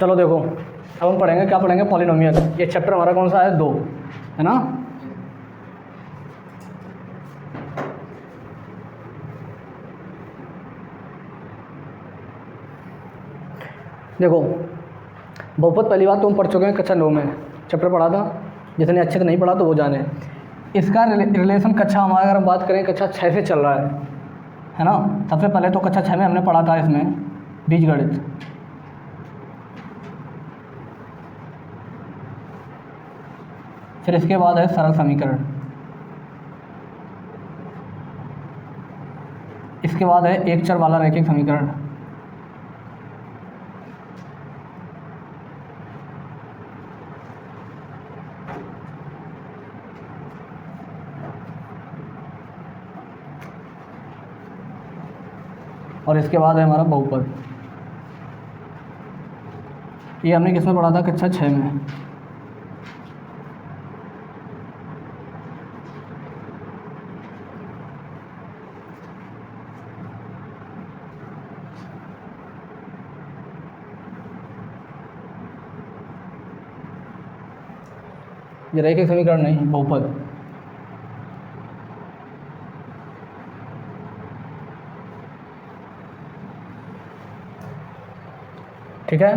चलो देखो, अब हम पढ़ेंगे, क्या पढ़ेंगे, पॉलिनोमियल। ये चैप्टर हमारा कौन सा है, 2, है ना। देखो, बहुपद पहली बात तो हम पढ़ चुके हैं कक्षा 9 में, चैप्टर पढ़ा था। जिसने अच्छे से नहीं पढ़ा तो वो जाने। इसका रिलेशन कक्षा हमारा अगर हम बात करें कक्षा 6 से चल रहा है ना। सबसे पहले तो कक्षा 6 में हमने पढ़ा था इसमें बीजगणित, फिर इसके बाद है सरल समीकरण, इसके बाद है एक चर वाला रैखिक समीकरण, और इसके बाद है हमारा बहुपद। ये हमने किस में पढ़ा था, कक्षा 6 में। ये रैखिक समीकरण नहीं, बहुपद। ठीक है,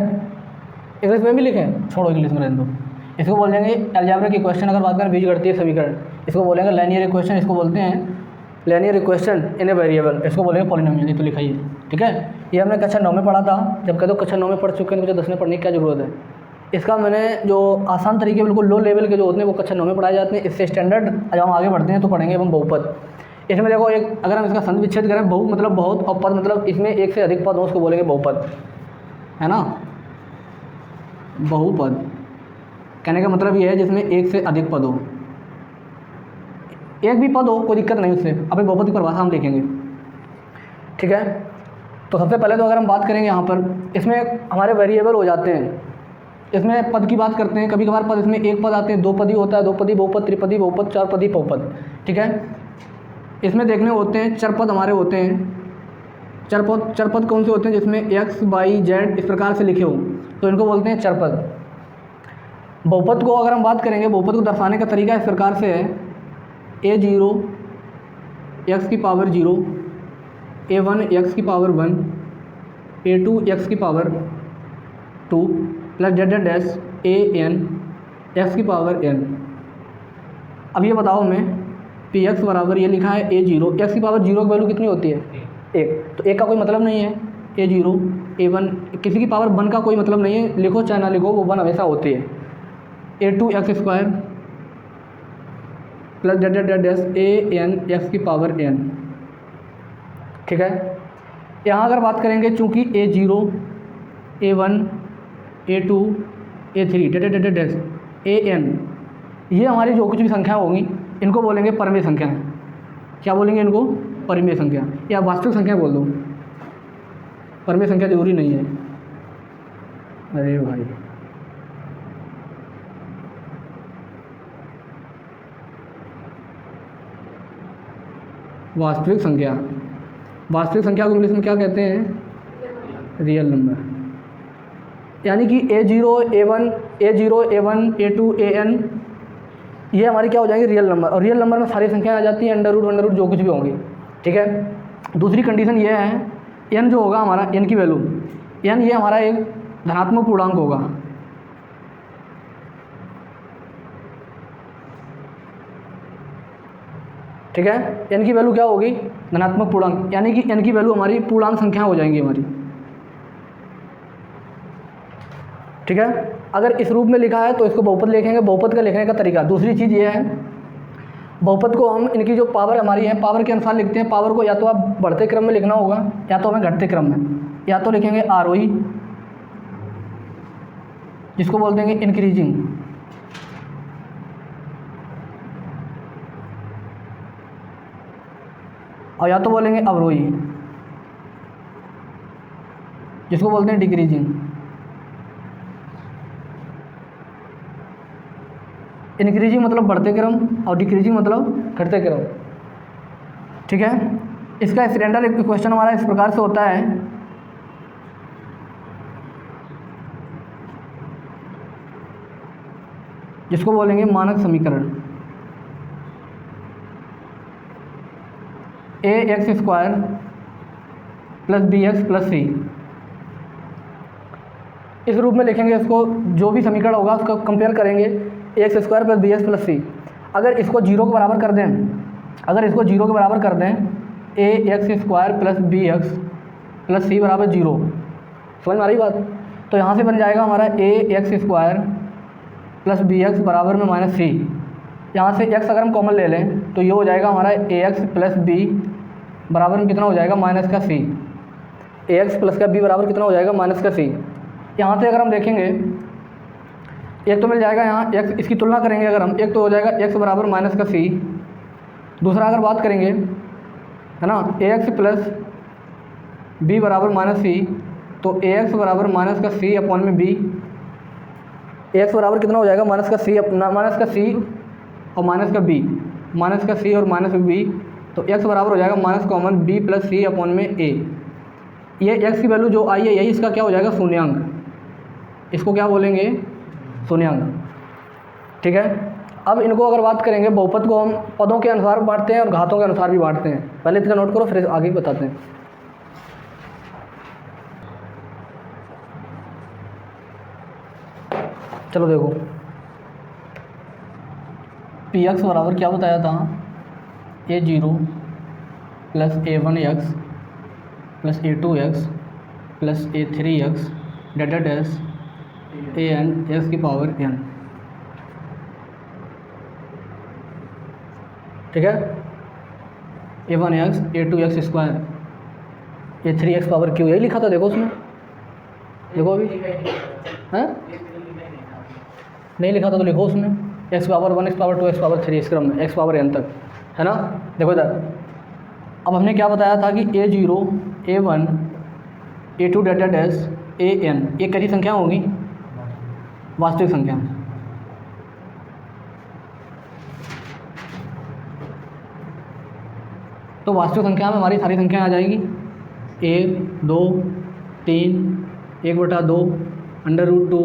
इंग्लिश में भी लिखें, छोड़ो इंग्लिश में रहने दो। इसको बोल देंगे अलजेब्रा की क्वेश्चन। अगर बात करें बीजगणितीय समीकरण, इसको बोलेंगे लीनियर इक्वेशन, इसको बोलते हैं linear equation in a variable, इसको बोलेंगे पॉलिनोमियल। ये तो लिखा ही है, ठीक है। ये हमने कक्षा 9 में पढ़ा था। जब कह दो कक्षा 9 में पढ़ चुके हैं, मुझे 10 में पढ़ने की क्या जरूरत है। इसका मैंने जो आसान तरीके, बिल्कुल लो लेवल के जो होते हैं वो कक्षा 9 में पढ़ाए जाते हैं। इससे स्टैंडर्ड जब हम आगे बढ़ते हैं तो पढ़ेंगे हम बहुपद। इसमें देखो, एक अगर हम इसका संधि विच्छेद करें, बहु मतलब बहुत और पद मतलब इसमें एक से अधिक पद हो, उसको बोलेंगे बहुपद, है ना। बहुपद कहने का मतलब ये है जिसमें एक से अधिक पद हो। एक भी पद हो कोई दिक्कत नहीं उससे, अपने बहुपद की परिभाषा हम देखेंगे, ठीक है। तो सबसे पहले तो अगर हम बात करेंगे यहाँ पर, इसमें हमारे वेरिएबल हो जाते हैं। इसमें पद की बात करते हैं, कभी कभार पद इसमें एक पद आते हैं, दो पदी होता है, दो पदी बहुपद, त्रिपदी बहुपद, चार पदी बहुपद, ठीक है। इसमें देखने होते हैं चरपद हमारे होते हैं। चरपद कौन से होते हैं, जिसमें x, y, z इस प्रकार से लिखे हो, तो इनको बोलते हैं चरपद। बहुपद को अगर हम बात करेंगे, बहुपद को दर्शाने का तरीका इस प्रकार से है, a0 x की पावर 0, a1 x की पावर 1, a2 x की power 2 plus z dash an x की पावर n। अब ये बताओ हमें, पी एक्स बराबर ये लिखा है a0, x की पावर 0 की वैल्यू कितनी होती है, 1। तो 1 का कोई मतलब नहीं है, a0 a1 किसी की पावर 1 का कोई मतलब नहीं है, लिखो चाहे ना लिखो वो 1 हमेशा होती है। a2 x square plus z dash an x की पावर n, ठीक है। यहाँ अगर बात करेंगे, चूँकि a0 a1 a2 a3 dash an, ये हमारी जो कुछ भी संख्या होंगी इनको बोलेंगे परिमेय संख्या। क्या बोलेंगे इनको, परिमेय संख्या, या वास्तविक संख्या बोल दो, परिमेय संख्या जरूरी नहीं है। अरे भाई, वास्तविक संख्या, वास्तविक संख्या को इंग्लिश में क्या कहते हैं, रियल नंबर। यानी कि a0 a1 a2 an ये हमारी क्या हो जाएंगे, रियल नंबर। और रियल नंबर में सारी संख्याएं आ जाती हैं, अंडर रूट जो कुछ भी होंगी, ठीक है। दूसरी कंडीशन ये है, n जो होगा हमारा, n की वैल्यू, n ये हमारा एक धनात्मक पूर्णांक होगा, ठीक है। n की वैल्यू क्या होगी, धनात्मक पूर्णांक, यानी कि n की वैल्यू हमारी पूर्णांक संख्या हो जाएंगी हमारी, ठीक है। अगर इस रूप में लिखा है तो इसको बहुपद लिखेंगे। बहुपद का लिखने का तरीका, दूसरी चीज़ ये है, बहुपद को हम इनकी जो पावर हमारी है, पावर के अनुसार लिखते हैं। पावर को या तो आप बढ़ते क्रम में लिखना होगा, या तो हमें घटते क्रम में, या तो लिखेंगे आरोही, जिसको बोल देंगे इंक्रीजिंग, और या तो बोलेंगे अवरोही, जिसको बोलते हैं डिक्रीजिंग। इंक्रीजिंग मतलब बढ़ते क्रम और डिक्रीजिंग मतलब घटते क्रम, ठीक है। इसका स्टैंडर्ड क्वेश्चन हमारा इस प्रकार से होता है, इसको बोलेंगे मानक समीकरण। ax² plus bx plus c, इस रूप में लिखेंगे इसको। जो भी समीकरण होगा उसका कंपेयर करेंगे ax² plus bx plus c। अगर इसको जीरो के बराबर कर दें, ax² plus bx plus c बराबर जीरो, समझ में आ रही बात? तो यहाँ से बन जाएगा हमारा ax² प्लस bx बराबर में माइनस c। यहाँ से x अगर हम कॉमन ले लें तो ये हो जाएगा हमारा ax प्लस b बराबर में कितना हो जाएगा, माइनस का c। ax प्लस का b बराबर कितना हो जाएगा, माइनस का c। यहाँ से अगर हम देखेंगे एक तो मिल जाएगा यहाँ x, इसकी तुलना करेंगे अगर हम, एक तो हो जाएगा x बराबर माइनस का c। दूसरा अगर बात करेंगे, है ना, ax प्लस b बराबर माइनस c, तो ax बराबर माइनस का c अपॉन में b। ax बराबर कितना हो जाएगा, माइनस का c और माइनस का b, माइनस का c और माइनस b, तो x बराबर हो जाएगा minus common b plus c upon में a। ये x की वैल्यू जो आई है यही इसका क्या हो जाएगा, शून्यांक। इसको क्या बोलेंगे, शून्यांक। ठीक है। अब इनको अगर बात करेंगे, बहुपद को हम पदों के अनुसार बांटते हैं और घातों के अनुसार भी बांटते हैं। पहले इतना नोट करो, फिर आगे बताते हैं। चलो देखो, px बराबर क्या बताया था, a0 plus a1x plus a2x plus a3x data dash an x की पावर n। ठीक है, a1x a2x square a3x power q, यही लिखा था देखो उसमें, देखो अभी हैं, नहीं लिखा था तो लिखो उसमें, x power 1 x power 2 x power 3 इस क्रम में, x पावर n तक, है ना। देखो इधर, अब हमने क्या बताया था कि a0 a1 a2 data dash an, ये कई संख्या होगी, वास्तविक संख्या। तो वास्तविक संख्या में हमारी सारी संख्याएं आ जाएगी, 1 2 3 1/2 √2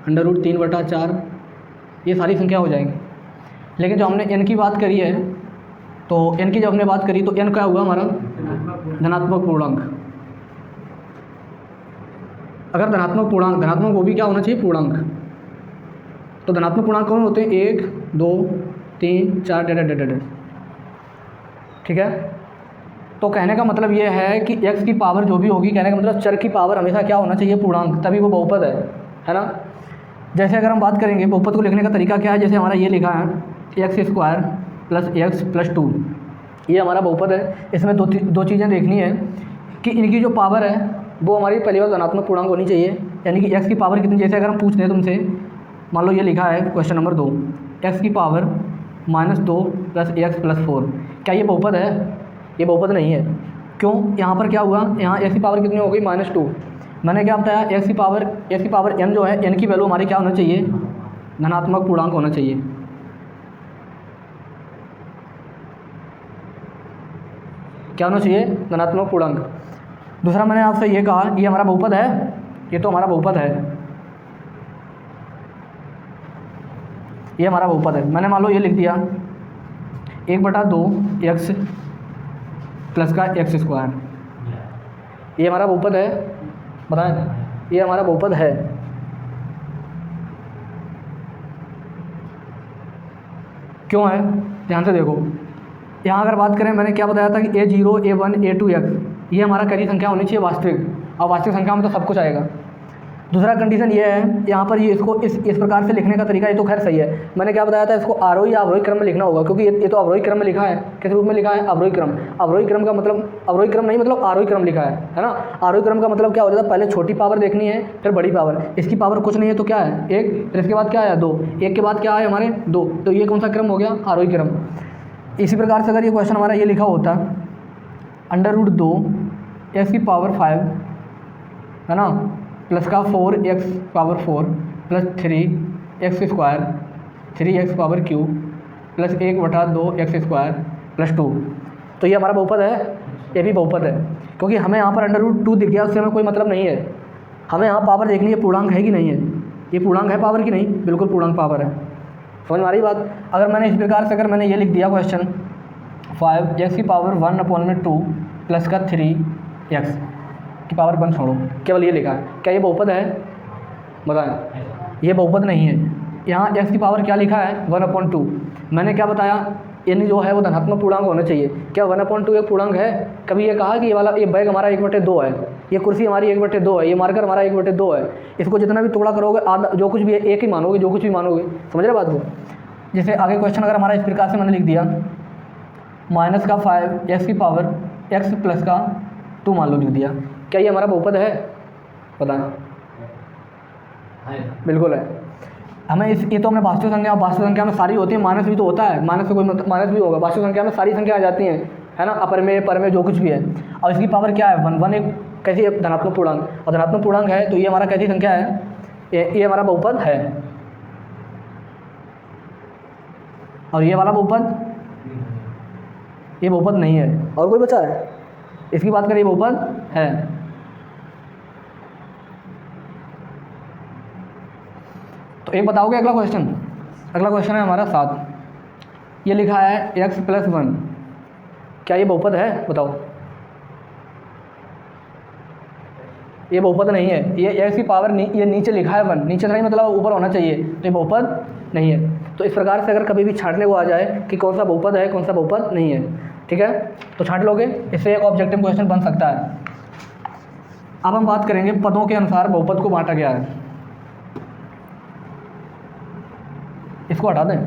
√3/4, ये सारी संख्या हो जाएंगी। लेकिन जो हमने n की बात करी है, तो n की जब हमने बात करी तो n क्या हुआ हमारा, धनात्मक पूर्णांक। अगर धनात्मक पूर्णांक, धनात्मक वो भी क्या होना चाहिए, पूर्णांक। तो धनात्मक पूर्णांक कौन होते हैं, 1 2 3 4 डेटा। ठीक है। तो कहने का मतलब ये है कि x की पावर जो भी होगी, कहने का मतलब चर की पावर हमेशा क्या होना चाहिए, पूर्णांक, तभी वो बहुपद है ना। जैसे अगर हम बात करेंगे बहुपद को लिखने का तरीका क्या है, जैसे हमारा ये लिखा है x² प्लस x प्लस 2, ये हमारा बहुपद है। इसमें दो चीज़ें देखनी है कि इनकी जो पावर है वो हमारी पहली बार धनात्मक पूर्णांक होनी चाहिए, यानी कि x की पावर कितनी। जैसे अगर हम पूछ लें तुमसे, मान लो ये लिखा है क्वेश्चन नंबर 2, x की पावर -2 प्लस x प्लस 4, क्या ये बहुपद है? ये बहुपद नहीं है। क्यों? यहाँ पर क्या हुआ, यहाँ x की पावर कितनी हो गई, -2। मैंने क्या बताया, x की पावर n जो है, n की वैल्यू हमारी क्या होना चाहिए, धनात्मक पूर्णांक होना चाहिए। क्या होना चाहिए, धनात्मक पूर्णांक। दूसरा मैंने आपसे ये कहा, ये हमारा बहुपद है, ये तो हमारा बहुपद है, ये हमारा बहुपद है। मैंने मान लो ये लिख दिया 1/2 x प्लस का x², ये हमारा बहुपद है, बताएं, ये हमारा बहुपद है। क्यों है, ध्यान से देखो। यहाँ अगर बात करें, मैंने क्या बताया था कि a0 a1 a2x, ये हमारा कई संख्या होनी चाहिए वास्तविक, और वास्तविक संख्या में तो सब कुछ आएगा। दूसरा कंडीशन ये है, यहाँ पर ये इसको इस प्रकार से लिखने का तरीका, ये तो खैर सही है। मैंने क्या बताया था, इसको आरोही या अवरोही क्रम में लिखना होगा, क्योंकि ये तो अवरोही क्रम में लिखा है। किस रूप में लिखा है, अवरोही क्रम। अवरोही क्रम का मतलब, अवरोही क्रम नहीं मतलब आरोही क्रम लिखा है ना। आरोही क्रम का मतलब क्या हो जाता है, पहले छोटी पावर देखनी है, फिर बड़ी पावर। इसकी पावर कुछ नहीं है तो क्या है, 1, फिर इसके बाद क्या है, 2, 1 के बाद क्या है हमारे 2, तो ये कौन सा क्रम हो गया, आरोही क्रम। इसी प्रकार से अगर ये क्वेश्चन हमारा ये लिखा होता √2 x की पावर 5, है ना, प्लस का 4x power 4 plus 3x² 3x power q plus 1/2 x² plus 2, तो ये हमारा बहुपद है, ये भी बहुपद है। क्योंकि हमें यहाँ पर √2 दिख गया, उससे हमें कोई मतलब नहीं है। हमें यहाँ पावर देखनी है, पूर्णांक है कि नहीं है, ये पूर्णांक है पावर की नहीं, बिल्कुल पूर्णांक पावर है। समझ में आ रही बात। अगर मैंने इस प्रकार से अगर मैंने ये लिख दिया क्वेश्चन 5x की पावर 1/2 प्लस का 3x की पावर 1 छोड़ो, केवल ये लिखा है, क्या ये बहुपद है? बताएं, ये बहुपद नहीं है। यहाँ x की पावर क्या लिखा है? 1/2। मैंने क्या बताया, यानी जो है वो धनात्मक पूर्णांक होना चाहिए। क्या 1/2 एक पूर्णांक है? कभी ये कहा कि ये वाला ये बैग हमारा 1/2 है, ये कुर्सी हमारी 1/2 है, ये मार्कर हमारा 1/2 है। इसको जितना भी टुकड़ा करोगे आधा जो कुछ भी है एक ही मानोगे, जो कुछ भी मानोगे। समझ रहे बात को? जैसे आगे क्वेश्चन अगर हमारा इस प्रकार से मैंने लिख दिया माइनस का 5x की पावर x प्लस का 2 मान लो लिख दिया, क्या ये हमारा बहुपद है? बताएं। बिल्कुल है। हमें ये तो हमने वास्तविक संख्या में सारी होती है, माइनस भी तो होता है, माइनस से कोई माइनस भी होगा। वास्तविक संख्या में सारी संख्या आ जाती हैं, है ना, अपर में पर में जो कुछ भी है। और इसकी पावर क्या है? 1 एक कैसी है? धनात्मक पूर्णांक, और धनात्मक पूर्णांक है तो ये हमारा कैसी संख्या है? ये हमारा बहुपद है। और ये वाला बहुपद, ये बहुपद नहीं है। और कोई बचा है? इसकी बात करें, बहुपद है। तो एक बताओगे अगला क्वेश्चन? अगला क्वेश्चन है हमारा 7। ये लिखा है x प्लस 1, क्या ये बहुपद है? बताओ। ये बहुपद नहीं है। ये x की पावर ये नीचे लिखा है 1, नीचे नहीं मतलब ऊपर होना चाहिए, तो ये बहुपद नहीं है। तो इस प्रकार से अगर कभी भी छांटने को आ जाए कि कौन सा बहुपद है कौन सा बहुपद नहीं है, ठीक है, तो छांट लोगे, इससे एक ऑब्जेक्टिव क्वेश्चन बन सकता है। अब हम बात करेंगे पदों के अनुसार बहुपद को बांटा गया है। इसको हटा दें।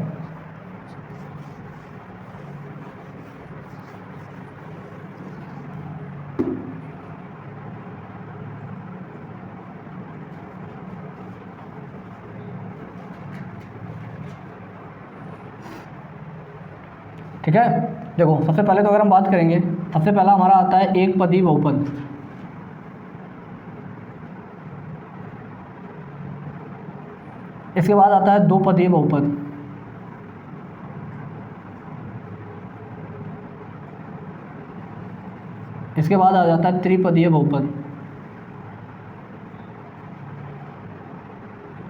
ठीक है, देखो सबसे पहले तो अगर हम बात करेंगे, सबसे पहला हमारा आता है एक पदी बहुपद। इसके बाद आता है दो पदीय बहुपद। इसके बाद आ जाता है त्रिपदीय बहुपद।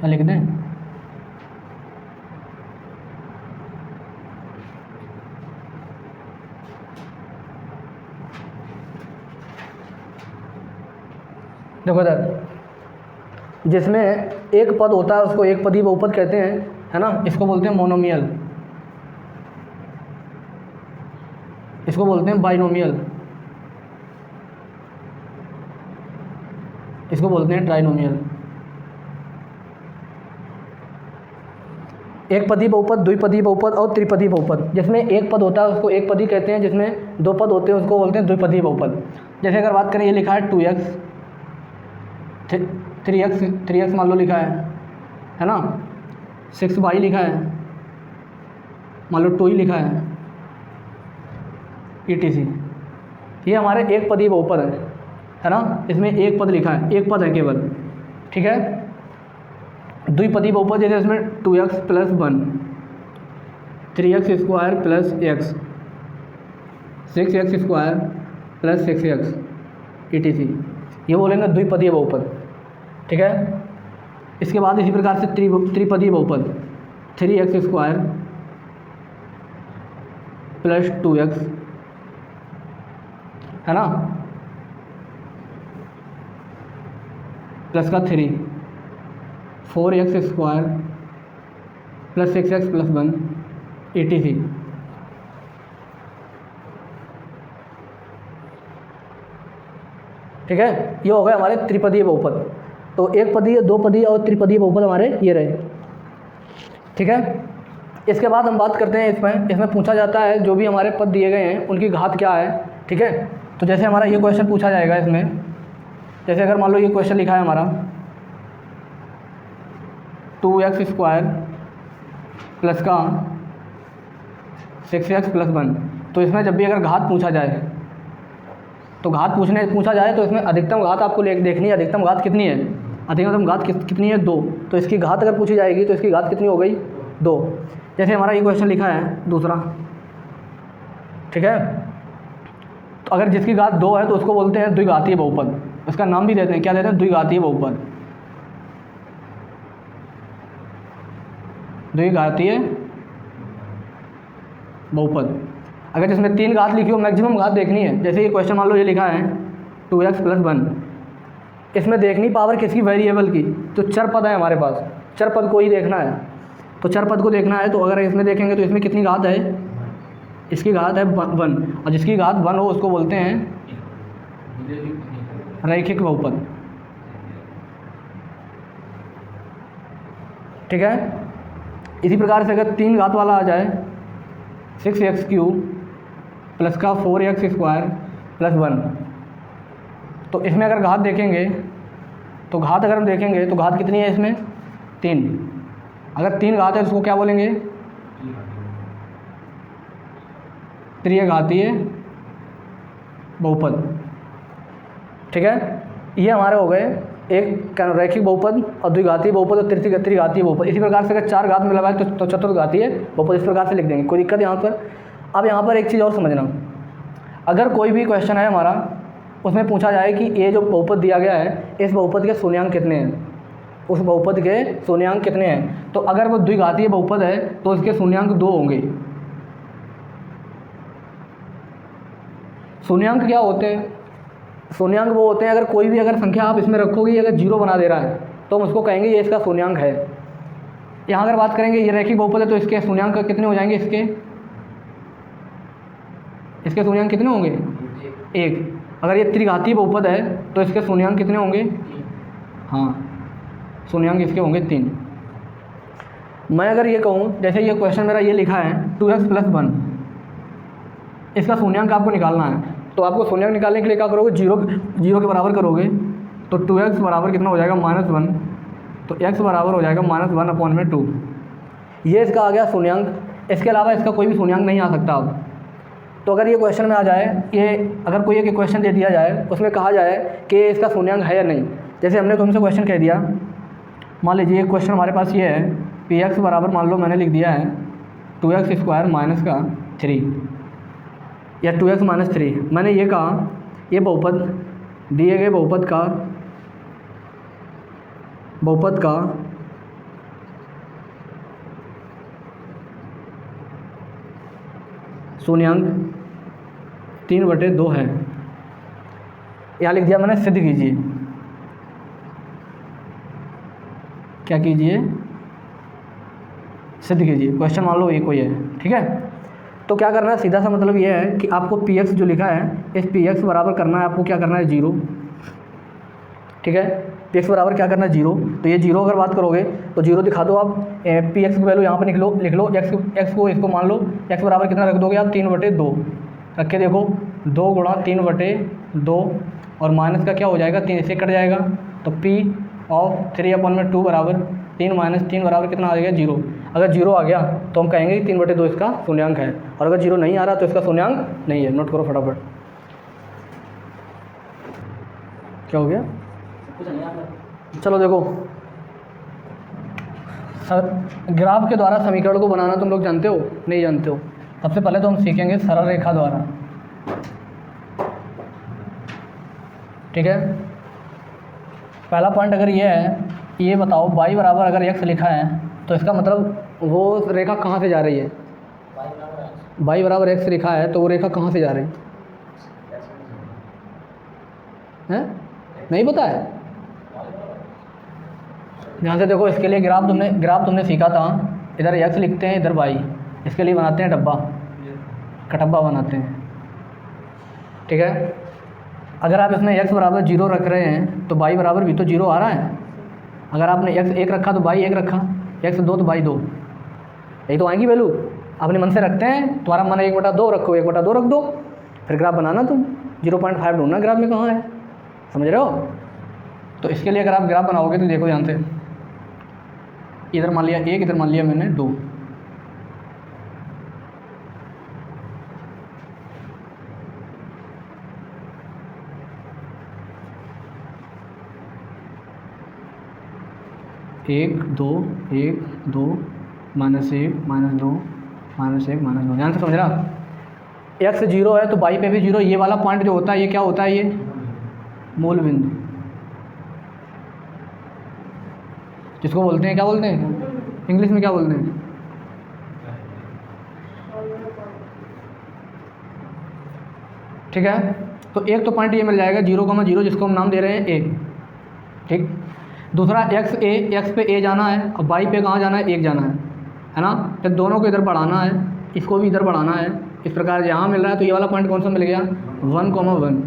क्या लिख दें? देखो इधर, जिसमें एक पद होता है उसको एक पदी बहुपद कहते हैं, है ना। इसको बोलते हैं मोनोमियल, इसको बोलते हैं बाइनोमियल, इसको बोलते हैं ट्राइनोमियल। एक पदी बहुपद, द्विपदी बहुपद और त्रिपदी बहुपद। जिसमें एक पद होता है उसको एक पदी कहते हैं, जिसमें दो पद होते हैं उसको बोलते हैं द्विपदी बहुपद। जैसे अगर बात करें, ये लिखा है 2x 3x मान लो लिखा है ना, 6y लिखा है, मान लो 2y लिखा है, etc। ये हमारे एक पदी बहुपद है ना। इसमें एक पद लिखा है, एक पद है केवल, ठीक है। द्विपदी बहुपद जैसे इसमें 2x plus 1, 3x square plus x, 6x square plus 6x etc। ये बोलेंगे द्विपदीय बहुपद, ठीक है। इसके बाद इसी प्रकार से त्रिपदीय बहुपद 3x स्क्वायर प्लस 2x, है ना, प्लस का 3, 4x square plus 6x plus 1 etc। ठीक है, ये हो गए हमारे त्रिपदीय बहुपद। तो एक पदीय, दो पदीय और त्रिपदीय बहुपद हमारे ये रहे, ठीक है। इसके बाद हम बात करते हैं, इसमें पूछा जाता है जो भी हमारे पद दिए गए हैं उनकी घात क्या है, ठीक है। तो जैसे हमारा ये क्वेश्चन पूछा जाएगा इसमें, जैसे अगर मान लो ये क्वेश्चन लिखा है हमारा 2x स्क्वायर प्लस का 6x प्लस 1, तो इसमें जब भी अगर घात पूछा जाए तो पूछा जाए तो इसमें अधिकतम घात आपको देखनी है। अधिकतम घात कितनी है? अधिकतम घात कितनी है? 2। तो इसकी घात अगर पूछी जाएगी तो इसकी घात कितनी हो गई? 2। जैसे हमारा ये क्वेश्चन लिखा है दूसरा, ठीक है। तो अगर जिसकी घात 2 है तो उसको बोलते हैं द्विघातीय बहुपद। उसका नाम भी देते हैं, क्या देते हैं? द्विघातीय बहुपद। द्विघातीय बहुपद। अगर जिसमें 3 घात लिखी हो, मैक्सिमम घात देखनी है। जैसे ये क्वेश्चन मान लो ये लिखा है 2x + 1, इसमें देखनी पावर किसकी, वेरिएबल की। तो चर पद है हमारे पास, चर पद को ही देखना है। तो चर पद को देखना है, तो अगर इसमें देखेंगे तो इसमें कितनी घात है, इसकी घात है 1, और जिसकी घात 1 हो उसको बोलते हैं रैखिक बहुपद। ठीक है। इसी प्रकार से अगर 3 घात वाला आ जाए 6x³ प्लस का 4x² + 1, तो इसमें अगर घात देखेंगे तो घात अगर हम देखेंगे तो घात कितनी है इसमें, 3। अगर 3 घात है तो उसको क्या बोलेंगे, त्रिघातीय बहुपद। ठीक है। ये हमारे हो गए एक रैखिक बहुपद और द्विघातीय बहुपद और त्रिघातीय बहुपद। इसी प्रकार से अगर 4 घात में लगाए तो चतुर्घातीय बहुपद। इस प्रकार से लिख देंगे, कोई दिक्कत यहाँ पर। अब यहाँ पर एक चीज़ और समझना, अगर कोई भी क्वेश्चन है हमारा, उसमें पूछा जाए कि ये जो बहुपद दिया गया है, इस बहुपद के शून्यांक कितने हैं, उस बहुपद के शून्यांक कितने हैं, तो अगर वो द्विघातीय बहुपद है तो उसके शून्यांक 2 होंगे। शून्यांक क्या होते हैं, शून्यांक वो होते हैं अगर कोई भी अगर संख्या आप इसमें रखोगे, अगर 0 बना दे रहा है तो हम उसको कहेंगे ये इसका शून्यांक है। यहाँ अगर बात करेंगे ये रैखिक बहुपद है तो इसके शून्यांक कितने हो जाएंगे, इसके शून्यांक कितने होंगे, 1। अगर ये त्रिघातीय बहुपद है तो इसके शून्यांक कितने होंगे, हाँ शून्यांक इसके होंगे 3। मैं अगर ये कहूँ, जैसे ये क्वेश्चन मेरा ये लिखा है 2x + 1, इसका शून्यांक आपको निकालना है। तो आपको शून्यांक निकालने के लिए क्या करोगे, 0 के बराबर करोगे तो 2x बराबर कितना हो जाएगा, -1। तो x बराबर हो जाएगा -1/2। ये इसका आ गया शून्यांक। इसके अलावा इसका कोई भी शून्यांक नहीं आ सकता अब। तो अगर ये क्वेश्चन में आ जाए, ये अगर कोई एक क्वेश्चन दे दिया जाए, उसमें कहा जाए कि इसका शून्यांक है या नहीं। जैसे हमने तुमसे क्वेश्चन कह दिया, मान लीजिए एक क्वेश्चन हमारे पास ये है, px बराबर मान लो मैंने लिख दिया है 2x² - 3 या 2x - 3। मैंने ये कहा ये बहुपद दिए गए बहुपद का शून्यांक 3/2 है। यहाँ लिख दिया मैंने, सिद्ध कीजिए। क्या कीजिए, सिद्ध कीजिए। क्वेश्चन मान लो ये कोई है, ठीक है। तो क्या करना है, सीधा सा मतलब ये है कि आपको px जो लिखा है, इस px बराबर करना है आपको, क्या करना है 0। ठीक है, px बराबर क्या करना है 0। तो ये 0 अगर बात करोगे तो 0 दिखा दो आप। px की वैल्यू यहाँ पर लिख लो x को इसको मान लो, x बराबर कितना रख दोगे आप, 3/2 रख के देखो, 2 × 3/2 और माइनस का क्या हो जाएगा, 3 से कट जाएगा। तो p ऑफ 3/2 बराबर 3 - 3 बराबर कितना आ जाएगा, 0। अगर 0 आ गया तो हम कहेंगे कि 3/2 इसका शून्यांक है, और अगर 0 नहीं आ रहा तो इसका शून्यांक नहीं है। नोट करो फटाफट। क्या हो गया, चलो देखो, ग्राफ के द्वारा समीकरण को बनाना तुम लोग जानते हो, नहीं जानते हो। सबसे पहले तो हम सीखेंगे सरल रेखा द्वारा। ठीक है, पहला पॉइंट अगर ये है, ये बताओ y बराबर अगर x लिखा है तो इसका मतलब वो रेखा कहाँ से जा रही है, y बराबर x लिखा है तो वो रेखा कहाँ से जा रही है, नहीं पता है। ध्यान से देखो, इसके लिए ग्राफ तुमने सीखा था, इधर x लिखते हैं, इधर y, इसके लिए बनाते हैं डब्बा, कटब्बा बनाते हैं। ठीक है, अगर आप इसमें x बराबर 0 रख रहे हैं तो y बराबर भी तो 0 आ रहा है। अगर आपने x 1 रखा तो y 1 रखा, x 2 तो y 2, यही तो आएंगी वैल्यू। अपने मन से रखते हैं, तुम्हारा मन 1/2 रखो, 1/2 रख दो, फिर ग्राफ बनाना तुम 0.5 ढूंढना ग्राफ में कहाँ है, समझ रहे हो। तो इसके लिए अगर आप ग्राफ बनाओगे तो देखो ध्यान से, इधर मान लिया 1, इधर मान लिया मैंने 2। एक दो -1 -2 -1 -2 ध्यान से समझ रहा। x 0 है तो y पे भी 0। ये वाला पॉइंट जो होता है ये क्या होता है, ये मूल बिंदु, जिसको बोलते हैं, क्या बोलते हैं, इंग्लिश में क्या बोलते हैं? ठीक है, तो एक तो पॉइंट ये मिल जाएगा 0,0 जिसको हम नाम दे रहे हैं ए। ठीक, दूसरा एक्स पे ए जाना है और वाई पे कहाँ जाना है? 1 जाना है ना। फिर दोनों को इधर बढ़ाना है, इसको भी इधर बढ़ाना है। इस प्रकार यहाँ मिल रहा है, तो ये वाला पॉइंट कौन सा मिल गया? 1,1।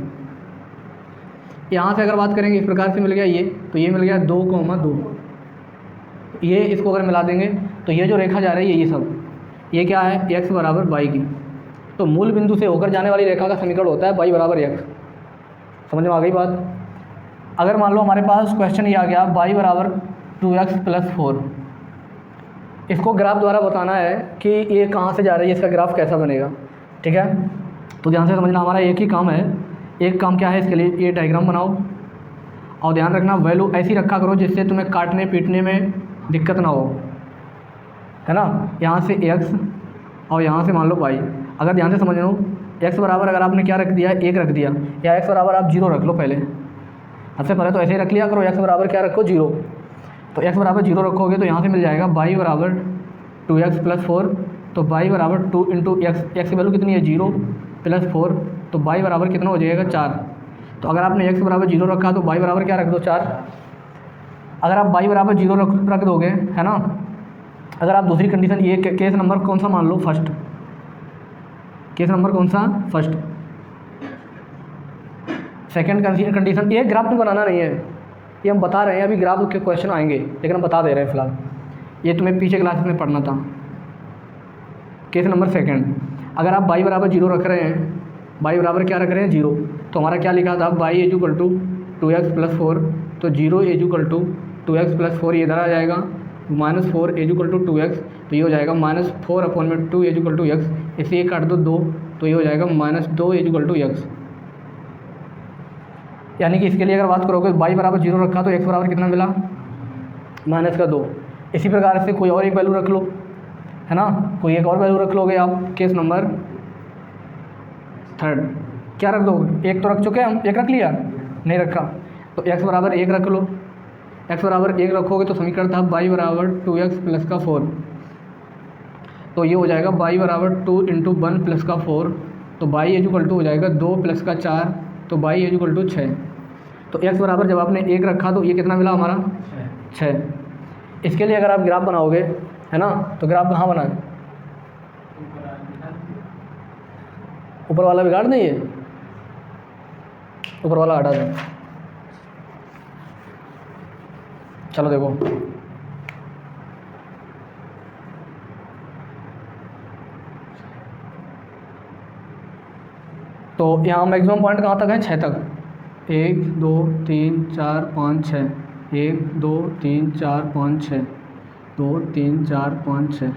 यहाँ से अगर बात करेंगे इस प्रकार से मिल गया ये, तो ये मिल गया 2,2। ये इसको अगर मिला देंगे तो ये जो रेखा जा रही है ये सब, ये क्या है? x बराबर y की। तो मूल बिंदु से होकर जाने वाली रेखा का समीकरण होता है y बराबर x। समझ में आ गई बात? अगर मान लो हमारे पास क्वेश्चन ये आ गया y बराबर 2x + 4, इसको ग्राफ द्वारा बताना है कि ये कहाँ से जा रही है, इसका ग्राफ कैसा बनेगा। ठीक है, तो ध्यान से समझना, हमारा एक ही काम है। एक काम क्या है इसके लिए? ये डायग्राम बनाओ और ध्यान रखना वैल्यू ऐसी रखा करो जिससे तुम्हें काटने पीटने में दिक्कत ना हो, है ना। यहाँ से x और यहाँ से मान लो y। अगर ध्यान से समझ लो, x बराबर अगर आपने क्या रख दिया? 1 रख दिया, या x बराबर आप 0 रख लो पहले। सबसे पहले तो ऐसे ही रख लिया करो, x बराबर क्या रखो? 0। तो x बराबर 0 रखोगे तो यहाँ से मिल जाएगा y बराबर 2x + 4। तो y बराबर 2 × x की वैल्यू कितनी है? 0 + 4, तो y बराबर कितना हो जाएगा? 4। तो अगर आपने x बराबर 0 रखा तो y बराबर क्या रख दो? 4। अगर आप y बराबर 0 रख दोगे, है ना। अगर आप दूसरी कंडीशन, ये केस नंबर कौन सा मान लो? फर्स्ट। केस नंबर कौन सा? फर्स्ट। सेकंड कंडीशन, ये ग्राफ में बनाना नहीं है, ये हम बता रहे हैं। अभी ग्राफ के क्वेश्चन आएंगे लेकिन हम बता दे रहे हैं फ़िलहाल, ये तुम्हें पीछे क्लास में पढ़ना था। केस नंबर सेकंड, अगर आप y बराबर 0 रख रहे हैं, y बराबर क्या रख रहे हैं? 0, तो हमारा क्या लिखा था? y = 2x + 4। तो 0 = 2x + 4, ये इधर आ जाएगा। -4 = 2x, तो ये हो जाएगा -4/2 = x। इसे ये काट दो 2, तो ये हो जाएगा -2 = x। यानी कि इसके लिए अगर बात करोगे y बराबर 0 रखा तो x बराबर कितना मिला? -2। इसी प्रकार से कोई और एक वैल्यू रख लो, है ना। कोई एक और वैल्यू रख लोगे आप। केस नंबर थर्ड, क्या रख दोगे? 1 तो रख चुके हम, 1 रख लिया? नहीं रखा, तो x बराबर 1 रख लो। x बराबर 1 रखोगे तो समीकरण था y बराबर 2x + 4। तो ये हो जाएगा y बराबर 2 × 1 + 4। तो y = हो जाएगा 2 + 4, तो y = 6। तो x बराबर जब आपने 1 रखा तो ये कितना मिला हमारा? 6। इसके लिए अगर आप ग्राफ बनाओगे, है ना, तो ग्राफ कहाँ बनाए? ऊपर वाला बिगाड़ नहीं है, ऊपर वाला हटा दें। चलो देखो, तो यहाँ मैक्सिमम पॉइंट कहाँ तक है? 6 तक। 1 2 3 4 5 6, 1 2 3 4 5 6, 2 3 4 5 6।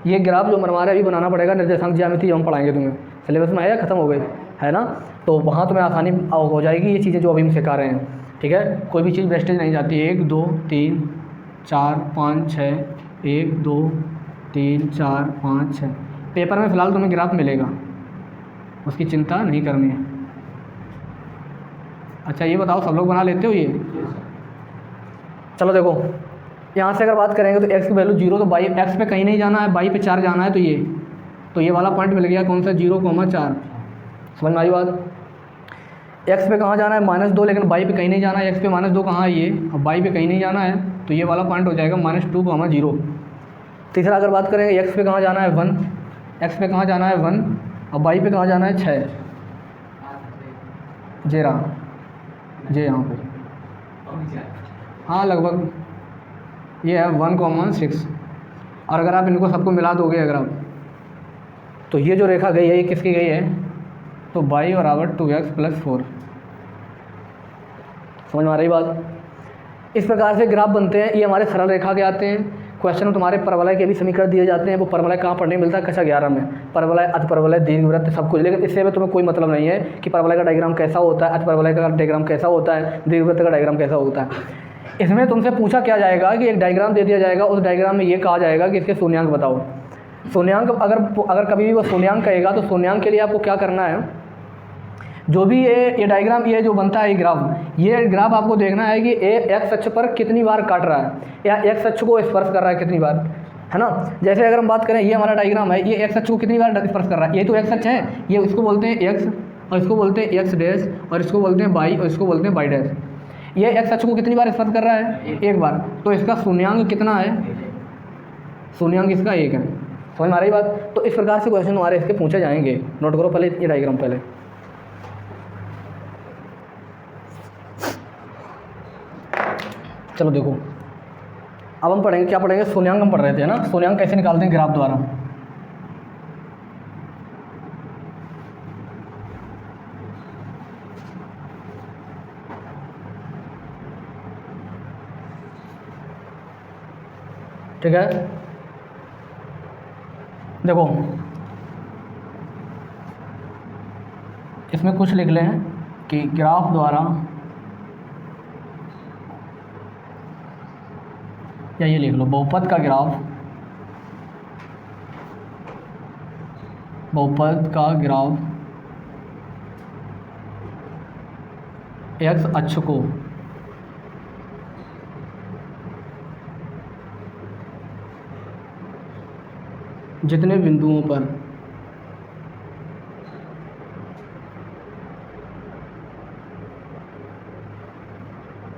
ये ग्राफ जो हमारे अभी बनाना पड़ेगा, निर्देशांक ज्यामिति हम पढ़ाएंगे तुम्हें। सिलेबस में आया, ख़त्म हो गए, है ना। तो वहाँ तुम्हें आसानी हो जाएगी ये चीज़ें जो अभी हम सिखा रहे हैं। ठीक है, कोई भी चीज़ वेस्टेज नहीं जाती। 1 2 3 4 5 6, 1 2 3 4 5 6। पेपर में फ़िलहाल तुम्हें ग्राफ मिलेगा, उसकी चिंता नहीं करनी है। अच्छा ये बताओ, सब लोग बना लेते हो ये? चलो देखो, यहाँ से अगर बात करेंगे तो x की वैल्यू 0, तो y x पे कहीं नहीं जाना है, y पे 4 जाना है। तो ये वाला पॉइंट मिल गया, कौन सा? 0,4। समझ में आई बात? x पे कहाँ जाना है? -2, लेकिन y पे कहीं नहीं जाना है। x पे -2 कहाँ है? ये। अब y पे कहीं नहीं जाना है, तो ये वाला पॉइंट हो जाएगा -2,0। तीसरा अगर बात करेंगे, x पे कहाँ जाना है? 1, x पे कहाँ जाना है? 1, और y पे कहाँ जाना है? 6। जे रहा, जे यहाँ पे, हाँ लगभग ये है 1,6। और अगर आप इनको सबको मिला दोगे अगर आप, तो ये जो रेखा गई है ये किसकी गई है? तो y बराबर 2x + 4। समझ में आ रही बात? इस प्रकार से ग्राफ बनते हैं। ये हमारे सरल रेखा के आते हैं। क्वेश्चन में तुम्हारे परवलय के भी समीकरण दिए जाते हैं। वो परवलय कहाँ पढ़ने मिलता है? कक्षा 11 में। परवलय, अतिपरवलय, दीर्घवृत्त, सब कुछ। लेकिन इससे में तुम्हें कोई मतलब नहीं है कि परवलय का डायग्राम कैसा होता है, अतिपरवलय का डायग्राम कैसा होता है, दीर्घवृत्त का डायग्राम कैसा होता है। इसमें तुमसे पूछा क्या जाएगा कि एक डायग्राम दे दिया जाएगा, उस डायग्राम में ये कहा जाएगा कि इसके शून्यांक बताओ। शून्यांक अगर कभी भी वो शून्यांक कहेगा तो शून्यांक के लिए आपको क्या करना है? जो भी ये डायग्राम ये जो बनता है ये ग्राफ आपको देखना है कि ए एक्स अक्ष पर कितनी बार काट रहा है या एक्स अक्ष को स्पर्श कर रहा है कितनी बार, है ना। जैसे अगर हम बात करें, ये हमारा डायग्राम है, ये एक्स अक्ष को कितनी बार स्पर्श कर रहा है, ये तो एक्स अक्ष है, ये इसको बोलते हैं एक्स और इसको बोलते हैं एक्स डैश और इसको बोलते हैं वाई और इसको बोलते हैं वाई डैश। ये एक्स अक्ष को कितनी बार स्पर्श कर रहा है, एक बार, तो इसका शून्यांक कितना है, शून्यांक इसका 1 है। समझ में आ रही बात। तो इस प्रकार से क्वेश्चन हमारे इसके पूछे जाएंगे। नोट करो पहले ये डायग्राम पहले। चलो देखो, अब हम पढ़ेंगे, क्या पढ़ेंगे, शून्यांक हम पढ़ रहे थे ना, शून्यांक कैसे निकालते हैं ग्राफ द्वारा। ठीक है, देखो इसमें कुछ लिख लें कि ग्राफ द्वारा, या ये लिख लो बहुपद का ग्राफ, बहुपद का ग्राफ एक्स अक्ष को जितने बिंदुओं पर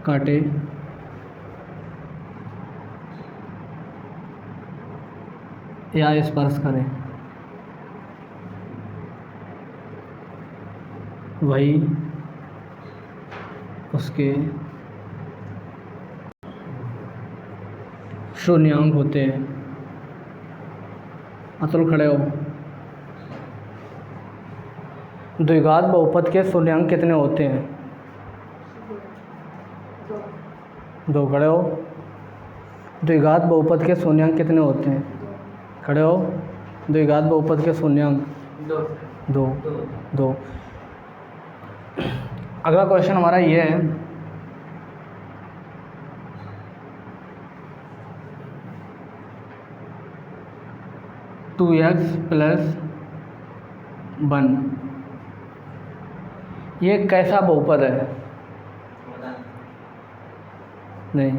काटे या स्पर्श करें वही उसके शून्यांक होते हैं। चलो खड़े हो। द्विघात बहुपद के शून्यांक कितने होते हैं, 2। खड़े हो। द्विघात बहुपद के शून्यांक कितने होते हैं, खड़े हो। द्विघात बहुपद के शून्यांक 2। अगला क्वेश्चन हमारा ये है, टू एक्स प्लस 1 ये कैसा बहुपद है, नहीं,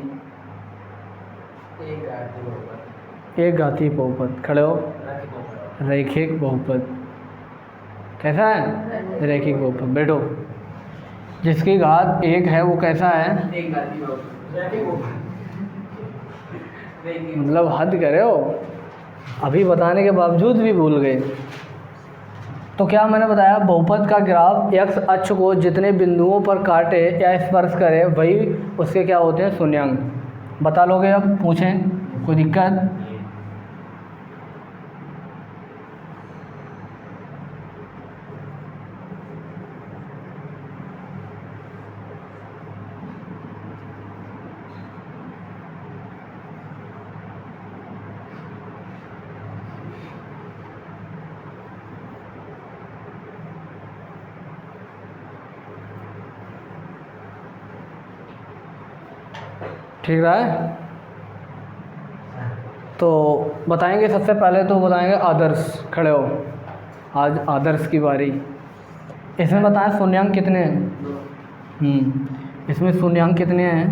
एक घातीय बहुपद। खड़े हो। रैखिक बहुपद कैसा है, रैखिक बहुपद। बैठो। जिसकी घात 1 है वो कैसा है, एक घातीय बहुपद। मतलब हद करे हो, अभी बताने के बावजूद भी भूल गए। तो क्या मैंने बताया, बहुपद का ग्राफ एक्स अक्ष को जितने बिंदुओं पर काटे या स्पर्श करे वही उसके क्या होते हैं, शून्यांक। बता लोगे अब, पूछें, कोई दिक्कत। ठीक रहा है। तो बताएंगे, सबसे पहले तो बताएंगे आदर्श। खड़े हो। आज आदर्श की बारी। इसमें बताएं शून्यांक कितने हैं, इसमें शून्यांक कितने हैं,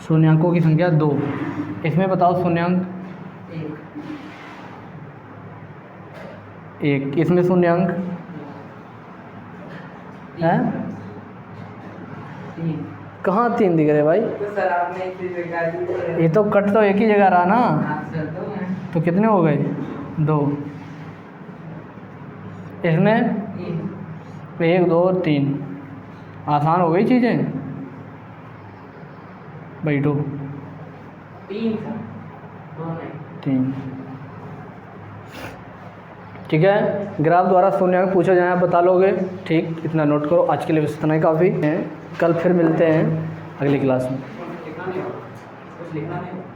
शून्यांकों की संख्या 2। इसमें बताओ शून्यांक 1। इसमें शून्यांक है, कहाँ 3 दिख रहे भाई, तो सर आपने एक चीज बता दी। ये तो कट तो एक ही जगह रहा ना, हाँ सर, तो कितने हो गए, 2। इसमें 1 2 और 3, आसान हो गई चीज़ें। बैठो। 3। ठीक है। ग्राफ द्वारा शून्यांक पूछा जाए, आप बता लोगे। ठीक, इतना नोट करो। आज के लिए बस इतना ही काफ़ी है। कल फिर मिलते हैं अगली क्लास में। कुछ लिखना नहीं।